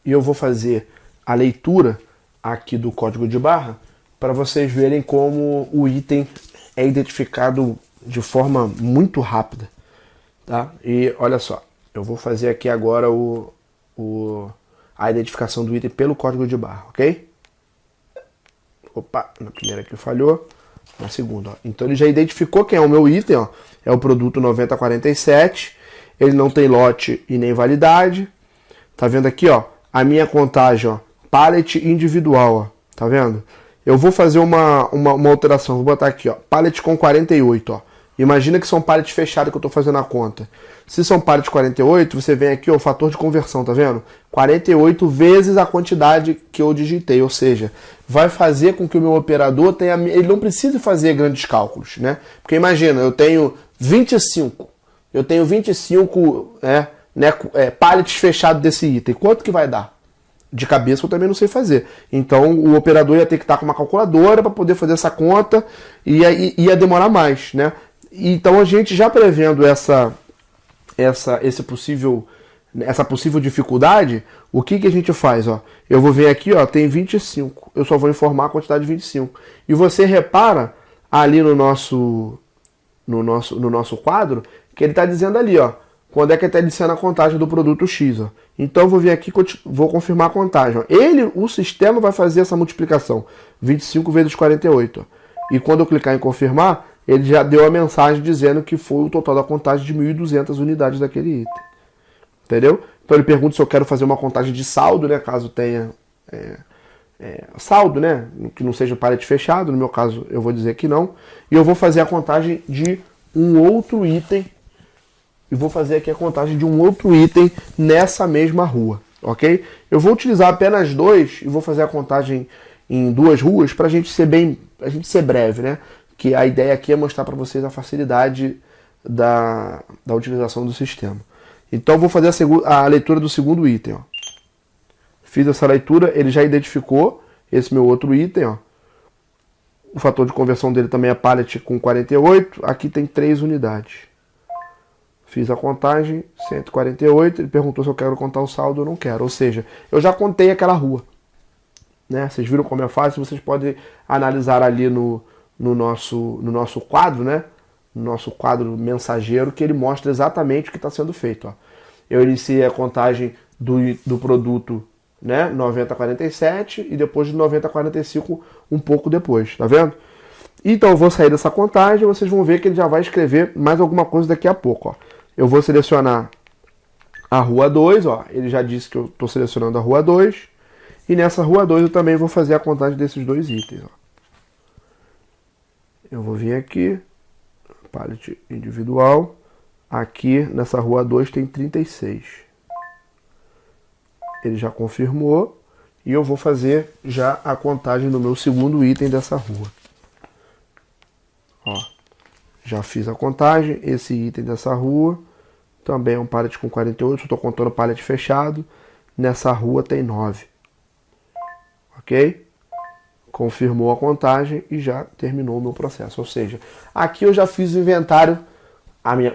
e eu vou fazer a leitura aqui do código de barra para vocês verem como o item é identificado de forma muito rápida, tá? E olha só, eu vou fazer aqui agora a identificação do item pelo código de barra, ok? Opa, na primeira aqui falhou, na segunda, ó. Então ele já identificou quem é o meu item, ó. É o produto 9047, ele não tem lote e nem validade. Tá vendo aqui, ó, a minha contagem, ó, pallet individual, ó, tá vendo? Eu vou fazer uma alteração, vou botar aqui, ó, pallet com 48, ó. Imagina que são pallets fechados que eu estou fazendo a conta. Se são pallets 48, você vem aqui, ó, o fator de conversão, tá vendo? 48 vezes a quantidade que eu digitei, ou seja, vai fazer com que o meu operador tenha, ele não precise fazer grandes cálculos, né? Porque imagina, eu tenho 25 pallets fechados desse item. Quanto que vai dar? De cabeça eu também não sei fazer. Então o operador ia ter que estar com uma calculadora para poder fazer essa conta e ia demorar mais, né? Então a gente já prevendo essa possível dificuldade, o que a gente faz? Ó? Eu vou ver aqui, ó, tem 25. Eu só vou informar a quantidade de 25. E você repara ali no nosso quadro que ele está dizendo ali, ó, quando é que ele está iniciando a contagem do produto X. Ó. Então eu vou vir aqui, vou confirmar a contagem. Ó. O sistema vai fazer essa multiplicação, 25 vezes 48. Ó. E quando eu clicar em confirmar, ele já deu a mensagem dizendo que foi o total da contagem de 1.200 unidades daquele item. Entendeu? Então ele pergunta se eu quero fazer uma contagem de saldo, né? Caso tenha saldo, né? Que não seja pallet fechado. No meu caso, eu vou dizer que não. E eu vou fazer a contagem de um outro item. E vou fazer aqui a contagem de um outro item nessa mesma rua. Ok? Eu vou utilizar apenas dois e vou fazer a contagem em duas ruas para a gente ser breve, né? Que a ideia aqui é mostrar para vocês a facilidade da utilização do sistema. Então vou fazer a leitura do segundo item. Ó. Fiz essa leitura, ele já identificou esse meu outro item. Ó. O fator de conversão dele também é pallet com 48. Aqui tem 3 unidades. Fiz a contagem, 148. Ele perguntou se eu quero contar o saldo ou não quero. Ou seja, eu já contei aquela rua. Né? Vocês viram como é fácil? Vocês podem analisar ali no nosso quadro, né? No nosso quadro mensageiro, que ele mostra exatamente o que está sendo feito. Ó. Eu iniciei a contagem do produto, né? 9047 e depois de 9045 um pouco depois, tá vendo? Então eu vou sair dessa contagem e vocês vão ver que ele já vai escrever mais alguma coisa daqui a pouco. Ó. Eu vou selecionar a rua 2, ó. Ele já disse que eu estou selecionando a rua 2 e nessa rua 2 eu também vou fazer a contagem desses dois itens. Ó. Eu vou vir aqui, pallet individual, aqui nessa rua 2 tem 36. Ele já confirmou e eu vou fazer já a contagem do meu segundo item dessa rua. Ó, já fiz a contagem, esse item dessa rua também é um pallet com 48, estou contando pallet fechado, nessa rua tem 9. Ok? Confirmou a contagem e já terminou o meu processo. Ou seja, aqui eu já fiz o inventário,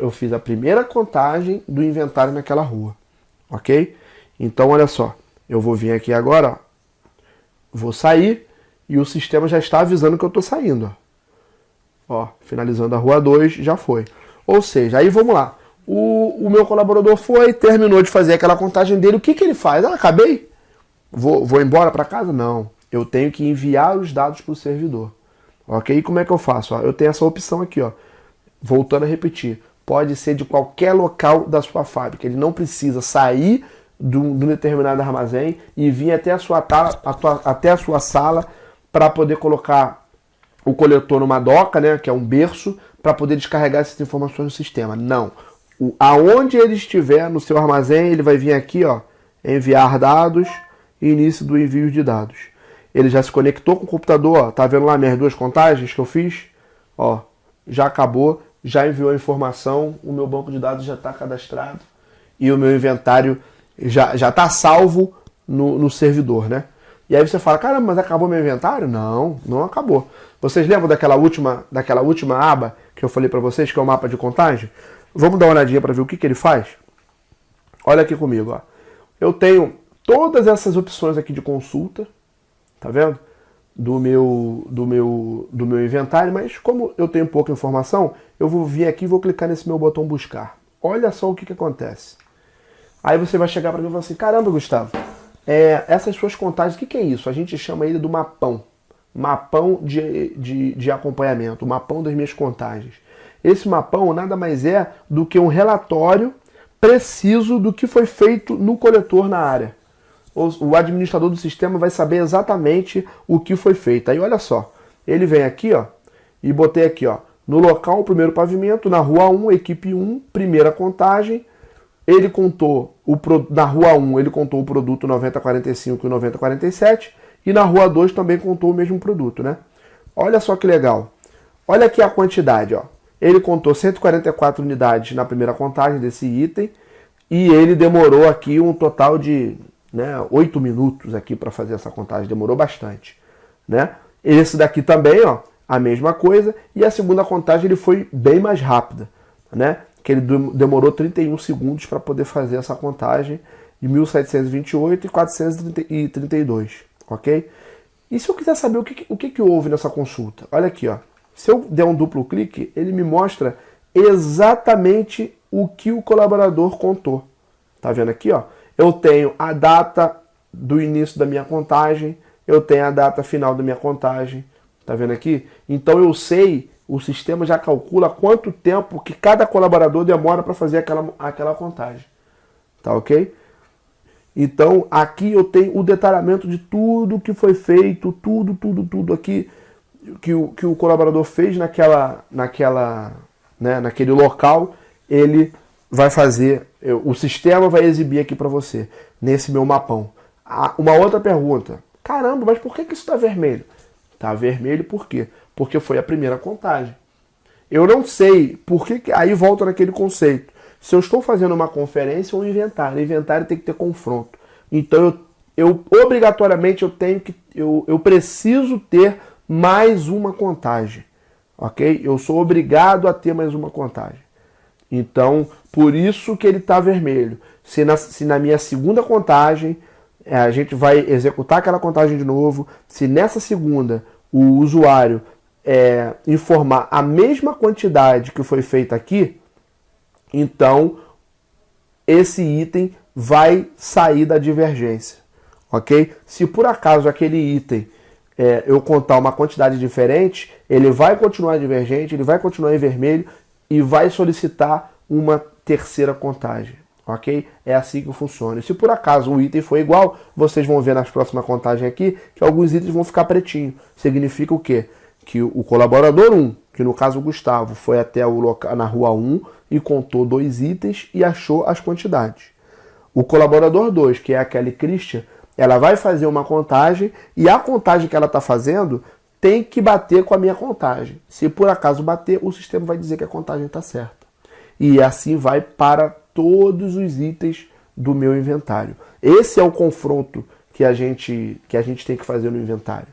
eu fiz a primeira contagem do inventário naquela rua. Ok? Então, olha só, eu vou vir aqui agora, ó, vou sair e o sistema já está avisando que eu estou saindo. Ó, finalizando a rua 2, já foi. Ou seja, aí vamos lá. O meu colaborador terminou de fazer aquela contagem dele. O que ele faz? Ah, acabei? Vou embora para casa? Não. Eu tenho que enviar os dados para o servidor. Ok? E como é que eu faço? Ó, eu tenho essa opção aqui, ó. Voltando a repetir. Pode ser de qualquer local da sua fábrica. Ele não precisa sair de um determinado armazém e vir até a sua sala para poder colocar o coletor numa doca, né, que é um berço, para poder descarregar essas informações no sistema. Não. Aonde ele estiver no seu armazém, ele vai vir aqui, ó, enviar dados e início do envio de dados. Ele já se conectou com o computador, ó, tá vendo lá minhas duas contagens que eu fiz? Ó, já acabou, já enviou a informação, o meu banco de dados já está cadastrado e o meu inventário já está salvo no servidor, né? E aí você fala, caramba, mas acabou meu inventário? Não, não acabou. Vocês lembram daquela última aba que eu falei para vocês, que é o mapa de contagem? Vamos dar uma olhadinha para ver o que ele faz? Olha aqui comigo, ó. Eu tenho todas essas opções aqui de consulta, tá vendo? Do meu inventário, mas como eu tenho pouca informação, eu vou vir aqui e vou clicar nesse meu botão buscar. Olha só o que acontece. Aí você vai chegar para mim e falar assim, caramba, Gustavo, essas suas contagens, o que é isso? A gente chama ele do mapão. Mapão de acompanhamento, o mapão das minhas contagens. Esse mapão nada mais é do que um relatório preciso do que foi feito no coletor na área. O administrador do sistema vai saber exatamente o que foi feito. Aí olha só, ele vem aqui, ó, e botei aqui, ó, no local, primeiro pavimento, na rua 1, equipe 1, primeira contagem. Ele contou, na rua 1, ele contou o produto 9045 e 9047, e na rua 2 também contou o mesmo produto, né? Olha só que legal. Olha aqui a quantidade, ó. Ele contou 144 unidades na primeira contagem desse item, e ele demorou aqui um total de 8 minutos aqui para fazer essa contagem, demorou bastante, né? Esse daqui também, ó, a mesma coisa, e a segunda contagem ele foi bem mais rápida, né? Que ele demorou 31 segundos para poder fazer essa contagem de 1728 e 432, ok? E se eu quiser saber o que houve nessa consulta? Olha aqui, ó. Se eu der um duplo clique, ele me mostra exatamente o que o colaborador contou. Tá vendo aqui, ó? Eu tenho a data do início da minha contagem, eu tenho a data final da minha contagem. Tá vendo aqui? Então eu sei, o sistema já calcula quanto tempo que cada colaborador demora para fazer aquela contagem. Tá ok? Então aqui eu tenho o detalhamento de tudo que foi feito, tudo aqui que o colaborador fez naquele local, ele vai fazer, o sistema vai exibir aqui para você, nesse meu mapão. Uma outra pergunta, caramba, mas por que isso está vermelho? Está vermelho por quê? Porque foi a primeira contagem. Eu não sei por que, aí volta naquele conceito. Se eu estou fazendo uma conferência ou um inventário, inventário tem que ter confronto. Então eu obrigatoriamente eu preciso ter mais uma contagem, ok? Eu sou obrigado a ter mais uma contagem. Então, por isso que ele está vermelho. Se na minha segunda contagem, a gente vai executar aquela contagem de novo, se nessa segunda o usuário informar a mesma quantidade que foi feita aqui, então esse item vai sair da divergência, ok? Se por acaso aquele item eu contar uma quantidade diferente, ele vai continuar divergente, ele vai continuar em vermelho e vai solicitar uma terceira contagem, ok? É assim que funciona. E se por acaso o item for igual, vocês vão ver nas próximas contagens aqui que alguns itens vão ficar pretinho. Significa o quê? Que o colaborador 1, que no caso o Gustavo, foi até o local, na rua 1 e contou 2 itens e achou as quantidades. O colaborador 2, que é a Kelly Christian, ela vai fazer uma contagem e a contagem que ela está fazendo tem que bater com a minha contagem. Se por acaso bater, o sistema vai dizer que a contagem está certa. E assim vai para todos os itens do meu inventário. Esse é o confronto que a gente tem que fazer no inventário.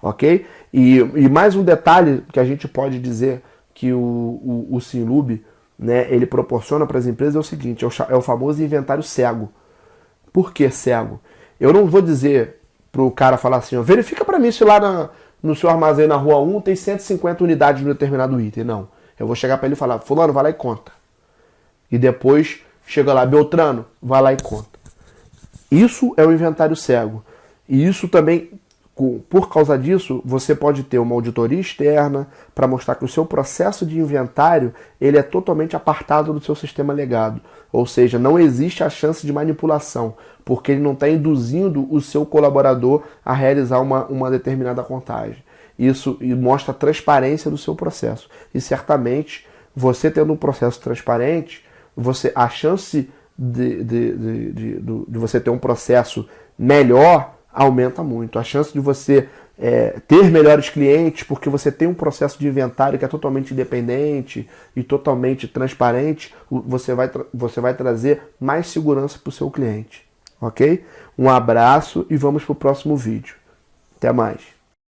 Ok? E mais um detalhe que a gente pode dizer que o Sinlube, né, ele proporciona para as empresas é o seguinte, é o famoso inventário cego. Por que cego? Eu não vou dizer para o cara falar assim, ó, verifica para mim se lá no seu armazém na rua 1 tem 150 unidades de um determinado item. Não. Eu vou chegar para ele e falar, fulano, vai lá e conta. E depois chega lá, Beltrano, vai lá e conta. Isso é o inventário cego. E isso também, por causa disso, você pode ter uma auditoria externa para mostrar que o seu processo de inventário ele é totalmente apartado do seu sistema legado. Ou seja, não existe a chance de manipulação, porque ele não está induzindo o seu colaborador a realizar uma determinada contagem. Isso mostra a transparência do seu processo. E certamente, você tendo um processo transparente, a chance de você ter um processo melhor aumenta muito. A chance de você ter melhores clientes, porque você tem um processo de inventário que é totalmente independente e totalmente transparente, você vai trazer mais segurança para o seu cliente. Ok? Um abraço e vamos para o próximo vídeo. Até mais.